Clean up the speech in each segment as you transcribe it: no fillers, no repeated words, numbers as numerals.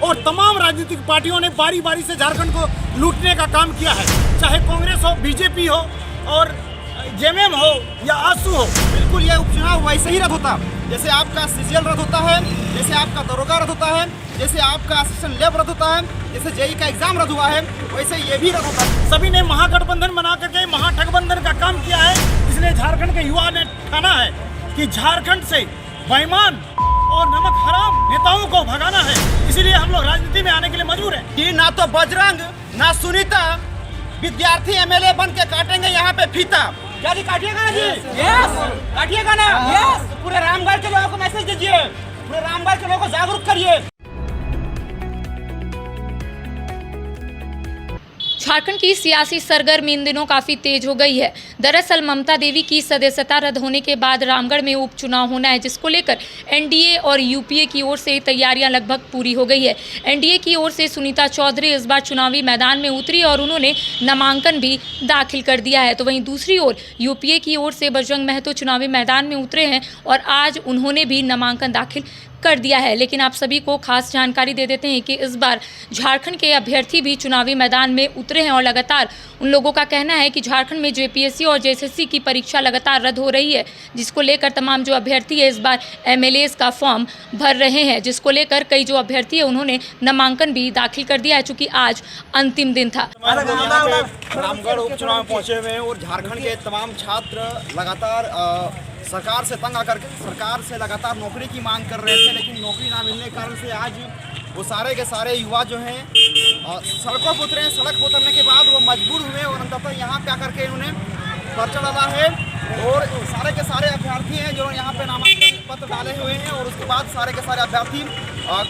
और तमाम राजनीतिक पार्टियों ने बारी बारी से झारखंड को लूटने का काम किया है, चाहे कांग्रेस हो, बीजेपी हो और जेएमएम हो या आसू हो। बिल्कुल ये उपचुनाव वैसे ही रद्द होता जैसे आपका सीजीएल रद्द होता है, जैसे आपका दरोगा रद्द होता है, जैसे आपका असिस्टेंट लैब रद्द होता है, जैसे जेई का एग्जाम रद्द हुआ है, वैसे ये भी रद्द होता है। सभी ने महागठबंधन बना करके महाठगबंधन का काम किया है, इसलिए झारखंड के युवा ने ठाना है कि झारखंड से बेईमान और नमक हराम नेताओं को भगाना है। इसीलिए हम लोग राजनीति में आने के लिए मजबूर हैं। कि ना तो बजरंग ना सुनीता विद्यार्थी एमएलए बन के काटेंगे यहाँ पे फीता। क्या जी काटिएगा ना जी? यस काटिएगा ना? यस। पूरे रामगढ़ के लोगों को मैसेज दीजिए, पूरे रामगढ़ के लोगों को जागरूक करिए। झारखंड की सियासी सरगर्मी इन दिनों काफ़ी तेज हो गई है। दरअसल ममता देवी की सदस्यता रद्द होने के बाद रामगढ़ में उपचुनाव होना है, जिसको लेकर एनडीए और यूपीए की ओर से तैयारियां लगभग पूरी हो गई है। एनडीए की ओर से सुनीता चौधरी इस बार चुनावी मैदान में उतरी और उन्होंने नामांकन भी दाखिल कर दिया है। तो वहीं दूसरी ओर यूपीए की ओर से बजरंग महतो चुनावी मैदान में उतरे हैं और आज उन्होंने भी नामांकन दाखिल कर दिया है। लेकिन आप सभी को खास जानकारी दे देते हैं कि इस बार झारखंड के अभ्यर्थी भी चुनावी मैदान में उतरे हैं और लगातार उन लोगों का कहना है कि झारखंड में जेपीएससी और जेएसएससी की परीक्षा लगातार रद्द हो रही है, जिसको लेकर तमाम जो अभ्यर्थी है इस बार एमएलएस का फॉर्म भर रहे हैं, जिसको लेकर कई जो अभ्यर्थी है उन्होंने नामांकन भी दाखिल कर दिया है, चूँकि आज अंतिम दिन था। रामगढ़ उपचुनाव में पहुंचे हुए हैं और झारखंड के तमाम छात्र लगातार सरकार से तंग आकर सरकार से लगातार नौकरी की मांग कर रहे थे, लेकिन नौकरी ना मिलने के कारण से आज वो सारे के सारे युवा जो हैं सड़कों पर उतरे। सड़क पर उतरने के बाद वो मजबूर हुए और अंततः यहाँ पे आकर के उन्हें पर्चा डाला है और सारे के सारे अभ्यर्थी हैं जो यहाँ पे नामांकन पत्र डाले हुए हैं। और उसके बाद सारे के सारे अभ्यर्थी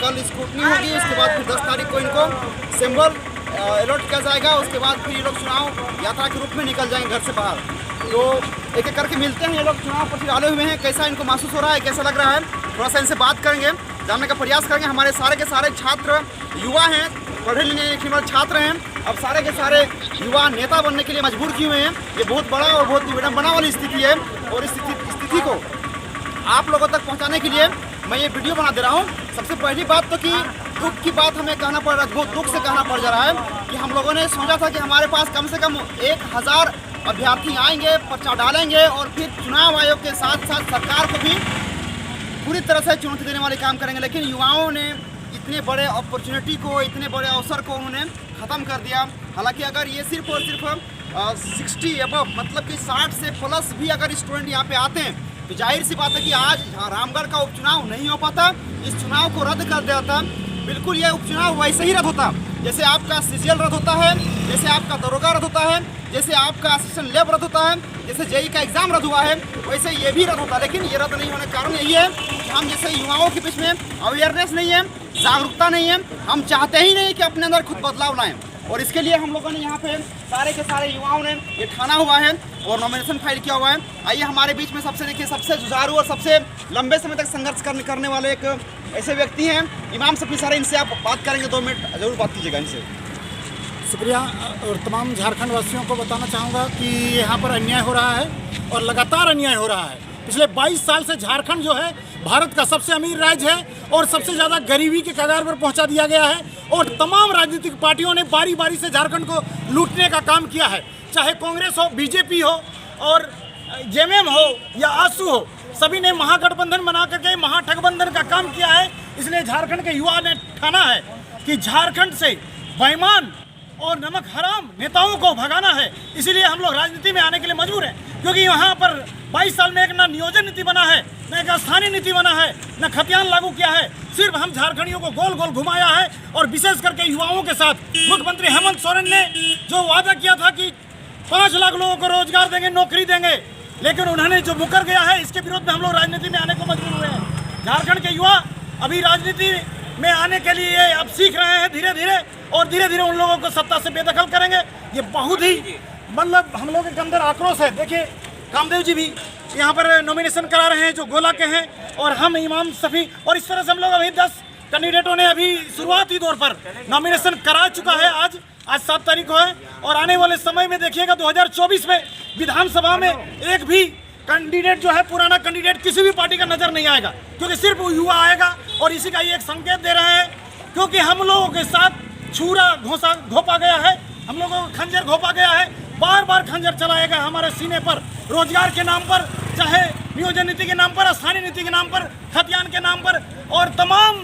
कल स्क्रूटनी होगी, उसके बाद फिर 10 तारीख को इनको सिंबल अलॉट किया जाएगा। उसके बाद फिर ये लोग चुनाव यात्रा के रूप में निकल जाएंगे घर से बाहर। तो एक एक करके मिलते हैं, ये लोग चुनाव पर्ची डाले हुए हैं, कैसा इनको महसूस हो रहा है, कैसा लग रहा है, थोड़ा सा इनसे बात करेंगे, जानने का प्रयास करेंगे। हमारे सारे के सारे छात्र युवा हैं, पढ़े लिखे वाले छात्र हैं, अब सारे के सारे युवा नेता बनने के लिए मजबूर किए हुए हैं। ये बहुत बड़ा और बहुत विडंबना वाली स्थिति है और इस स्थिति को आप लोगों तक पहुँचाने के लिए मैं ये वीडियो बना दे रहा हूँ। सबसे पहली बात तो कि दुख की बात हमें कहना पड़ रहा है, बहुत दुख से कहना पड़ जा रहा है कि हम लोगों ने सोचा था कि हमारे पास कम से कम 1000 अभ्यर्थी आएंगे, पर्चा डालेंगे और फिर चुनाव आयोग के साथ साथ सरकार को भी पूरी तरह से चुनौती देने वाले काम करेंगे। लेकिन युवाओं ने इतने बड़े अपॉर्चुनिटी को, इतने बड़े अवसर को उन्होंने ख़त्म कर दिया। हालांकि अगर ये सिर्फ और सिर्फ 60 अबव मतलब कि 60 से प्लस भी अगर स्टूडेंट यहाँ पे आते हैं तो जाहिर सी बात है कि आज रामगढ़ का उपचुनाव नहीं हो पाता, इस चुनाव को रद्द कर दिया था। बिल्कुल ये उपचुनाव वैसे ही रद्द होता जैसे आपका सीजीएल रद्द होता है, जैसे आपका दरोगा रद्द होता है, जैसे आपका असिस्टेंट लैब रद्द होता है, जैसे जेई का एग्जाम रद्द हुआ है, वैसे ये भी रद्द होता। लेकिन ये रद्द नहीं होने का कारण यही है कि हम जैसे युवाओं के बीच में अवेयरनेस नहीं है, जागरूकता नहीं है, हम चाहते ही नहीं कि अपने अंदर खुद बदलाव लाएं। और इसके लिए हम लोगों ने यहाँ पे सारे के सारे युवाओं ने ये ठाना हुआ है और नॉमिनेशन फाइल किया हुआ है। आइए हमारे बीच में सबसे देखिए सबसे जुझारू और सबसे लंबे समय तक संघर्ष करने वाले एक ऐसे व्यक्ति हैं इमाम सफी सर, इनसे आप बात करेंगे, 2 मिनट जरूर बात कीजिएगा इनसे। शुक्रिया। और तमाम झारखंड वासियों को बताना चाहूँगा कि यहाँ पर अन्याय हो रहा है और लगातार अन्याय हो रहा है। पिछले 22 साल से झारखंड जो है भारत का सबसे अमीर राज्य है और सबसे ज़्यादा गरीबी के कगार पर पहुँचा दिया गया है और तमाम राजनीतिक पार्टियों ने बारी बारी से झारखंड को लूटने का काम किया है, चाहे कांग्रेस हो, बीजेपी हो और जेएमएम हो या आसू हो। सभी ने महागठबंधन बना करके महाठगबंधन का काम किया है। इसलिए झारखंड के युवा ने ठाना है कि झारखंड से बेईमान और नमक हराम नेताओं को भगाना है। इसीलिए हम लोग राजनीति में आने के लिए मजबूर हैं, क्योंकि यहाँ पर 22 साल में एक ना नियोजन नीति बना है, न एक स्थानीय नीति बना है, न खतियान लागू किया है। सिर्फ हम झारखंडियों को गोल गोल घुमाया है और विशेष करके युवाओं के साथ मुख्यमंत्री हेमंत सोरेन ने जो वादा किया था कि 5 लाख लोगों को रोजगार देंगे, नौकरी देंगे, लेकिन उन्होंने जो मुकर गया है, इसके विरोध में हम लोग राजनीति में आने को मजबूर हुए हैं। झारखंड के युवा अभी राजनीति में आने के लिए अब सीख रहे हैं धीरे धीरे और धीरे धीरे उन लोगों को सत्ता से बेदखल करेंगे। ये बहुत ही मतलब हम लोगों के अंदर आक्रोश है। देखिए कामदेव जी भी यहाँ पर नॉमिनेशन करा रहे हैं जो गोला के हैं और हम इमाम सफ़ी, और इस तरह से हम लोग अभी 10 कैंडिडेटों ने अभी शुरुआती तौर पर नॉमिनेशन करा चुका है। आज 7 तारीख को है और आने वाले समय में देखिएगा 2024 में विधानसभा में एक भी कैंडिडेट जो है, पुराना कैंडिडेट किसी भी पार्टी का नजर नहीं आएगा, क्योंकि सिर्फ युवा आएगा। और इसी का ये एक संकेत दे रहे हैं क्योंकि हम लोगों के साथ छुरा घोपा गया है, हम लोगों को खंजर घोपा गया है, बार बार खंजर चलाया गया हमारे सीने पर, रोजगार के नाम पर, चाहे नियोजन नीति के नाम पर, स्थानीय नीति के नाम पर, खतियान के नाम पर, और तमाम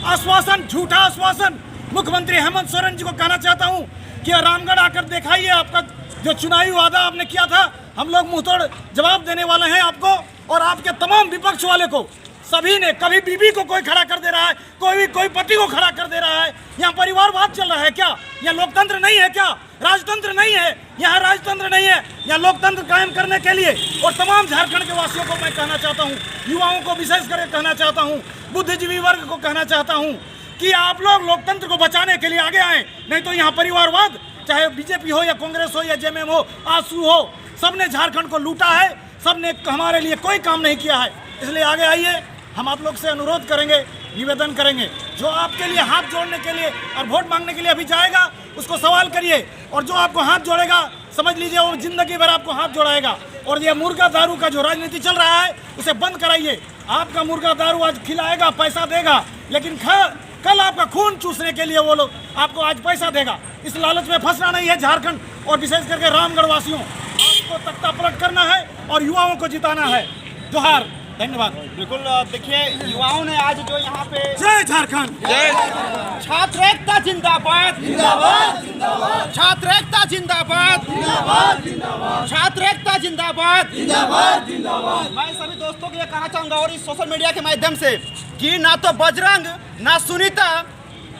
आश्वासन, झूठा आश्वासन। मुख्यमंत्री हेमंत सोरेन जी को कहना चाहता हूं कि रामगढ़ आकर दिखाइए, आपका जो चुनावी वादा आपने किया था, हम लोग मुंह तोड़ जवाब देने वाले हैं आपको और आपके तमाम विपक्ष वाले को। सभी ने, कभी बीबी को कोई खड़ा कर दे रहा है, कोई पति को खड़ा कर दे रहा है। यहाँ परिवारवाद चल रहा है क्या? यहाँ लोकतंत्र नहीं है क्या? राजतंत्र नहीं है? यहाँ राजतंत्र नहीं है, यहाँ लोकतंत्र कायम करने के लिए। और तमाम झारखंड के वासियों को मैं कहना चाहता हूँ, युवाओं को विशेष करके कहना चाहता हूँ, बुद्धिजीवी वर्ग को कहना चाहता हूँ कि आप लोग लोकतंत्र को बचाने के लिए आगे आए, नहीं तो यहाँ परिवारवाद, चाहे बीजेपी हो या कांग्रेस हो या जेएमएम हो, आंसू हो, सबने झारखंड को लूटा है, सबने हमारे लिए कोई काम नहीं किया है। इसलिए आगे आइए, हम आप लोग से अनुरोध करेंगे, निवेदन करेंगे, जो आपके लिए हाथ जोड़ने के लिए और वोट मांगने के लिए अभी जाएगा उसको सवाल करिए, और जो आपको हाथ जोड़ेगा समझ लीजिए वो जिंदगी भर आपको हाथ जोड़ाएगा। और ये मुर्गा दारू का जो राजनीति चल रहा है उसे बंद कराइए। आपका मुर्गा दारू आज खिलाएगा, पैसा देगा, लेकिन कल आपका खून चूसने के लिए वो लोग आपको आज पैसा देगा। इस लालच में फंसना नहीं है झारखंड और विशेष करके रामगढ़ वासियों, आपको तख्ता पलट करना है और युवाओं को जिताना है। जोहार, धन्यवाद। बिल्कुल, देखिए युवाओं ने आज जो यहाँ पे जय झारखंड, जय छात्र एकता जिंदाबाद, जिंदाबाद, जिंदाबाद, छात्र एकता जिंदाबाद, जिंदाबाद, जिंदाबाद, छात्र एकता जिंदाबाद, जिंदाबाद, जिंदाबाद। मैं सभी दोस्तों को ये कहना चाहूंगा और इस सोशल मीडिया के माध्यम से कि ना तो बजरंग ना सुनीता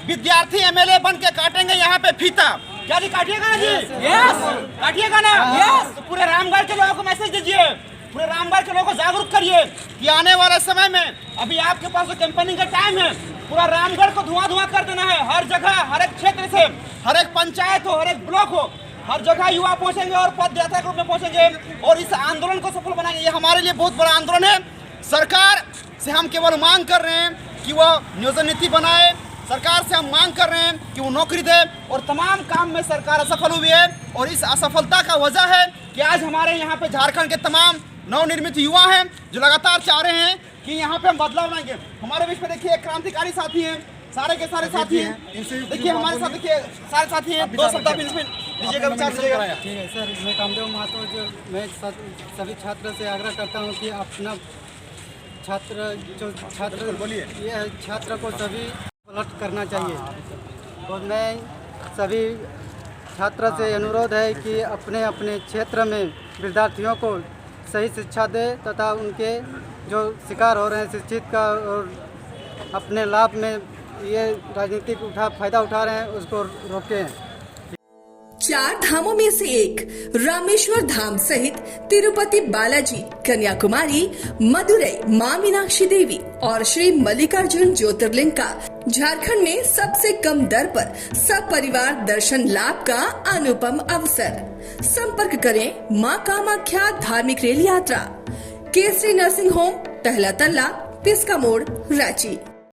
विद्यार्थी एमएलए बन के काटेंगे यहाँ पे फीता। क्या जी, काटिएगा ना जी? यस, काटिएगा ना? यस। तो पूरे रामगढ़ के लोगों को मैसेज दीजिए, पूरे रामगढ़ के लोगों को जागरूक करिए कि आने वाले समय में, अभी आपके पास तो कैंपेनिंग का टाइम है, पूरा रामगढ़ को धुआं कर देना है। हर जगह, हर एक क्षेत्र से, हर एक पंचायत हो, हर एक ब्लॉक हो, हर जगह युवा पहुंचेंगे और पदयात्रा के रूप में पहुंचेंगे और इस आंदोलन को सफल बनाएंगे। ये हमारे लिए बहुत बड़ा आंदोलन है। सरकार से हम केवल मांग कर रहे हैं कि वह नियोजन नीति बनाए, सरकार से हम मांग कर रहे हैं कि वो नौकरी दे, और तमाम काम में सरकार असफल हुई है। और इस असफलता का वजह है कि आज हमारे यहाँ पे झारखंड के तमाम नवनिर्मित युवा हैं जो लगातार चाह रहे हैं कि यहाँ पे हम बदलाव लाएंगे। हमारे बीच में देखिए एक क्रांतिकारी साथी हैं, सारे के सारे साथी हैं, देखिए हमारे साथ, देखिए सारे साथी हैं। 2 सप्ताह में दीजिएगा, विचार दीजिएगा। ठीक है सर, मैं कामदेव महतो, जो मैं सभी छात्र से आग्रह करता हूँ कि अपना छात्र बोलिए, ये छात्र को सभी पलट करना चाहिए। और मैं सभी छात्र से अनुरोध है कि अपने अपने क्षेत्र में विद्यार्थियों को सही शिक्षा दे तथा उनके जो शिकार हो रहे हैं शिक्षित का और अपने लाभ में ये राजनीतिक फायदा उठा रहे हैं उसको रोकें। 4 धामों में से एक रामेश्वर धाम सहित तिरुपति बालाजी, कन्याकुमारी, मदुरई मां मीनाक्षी देवी और श्री मल्लिकार्जुन ज्योतिर्लिंग का झारखंड में सबसे कम दर पर सब परिवार दर्शन लाभ का अनुपम अवसर। संपर्क करें मां कामाख्या धार्मिक रेल यात्रा, केसरी नर्सिंग होम, पहला तल्ला, पिस्का मोड़, रांची।